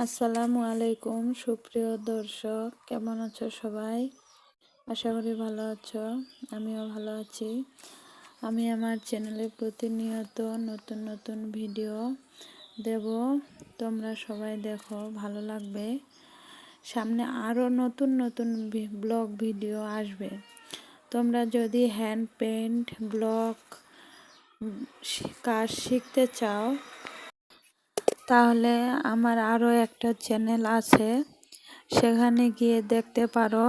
আসসালামু আলাইকুম সুপ্রিয় দর্শক, কেমন আছো সবাই? আশা করি ভালো আছো। আমিও ভালো আছি। আমি আমার চ্যানেলে প্রতিনিয়ত নতুন নতুন ভিডিও দেব, তোমরা সবাই দেখো, ভালো লাগবে। সামনে আরও নতুন নতুন ব্লগ ভিডিও আসবে। তোমরা যদি হ্যান্ড পেইন্ট ব্লগ কাজ শিখতে চাও তাহলে আমার আরও একটা চ্যানেল আছে, সেখানে গিয়ে দেখতে পারো।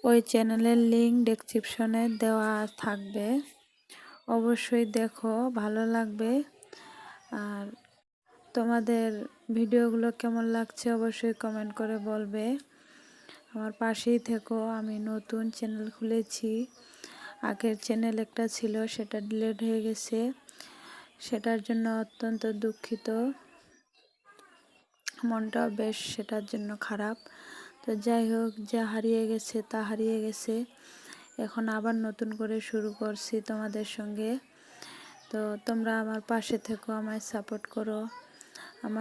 ওই চ্যানেলের লিংক ডেসক্রিপশনে দেওয়া থাকবে, অবশ্যই দেখো, ভালো লাগবে। আর তোমাদের ভিডিওগুলো কেমন লাগছে অবশ্যই কমেন্ট করে বলবে। আমার পাশেই থেকো। আমি নতুন চ্যানেল খুলেছি, আগের চ্যানেল একটা ছিল সেটা ডিলিট হয়ে গেছে, সেটার জন্য অত্যন্ত দুঃখিত। মনটাও বেশ সেটার জন্য খারাপ। তো যাই হোক, যা হারিয়ে গেছে তা হারিয়ে গেছে। এখন আবার নতুন করে শুরু করছি তোমাদের সঙ্গে। তো তোমরা আমার পাশে থেকো, আমায় সাপোর্ট করো। আমার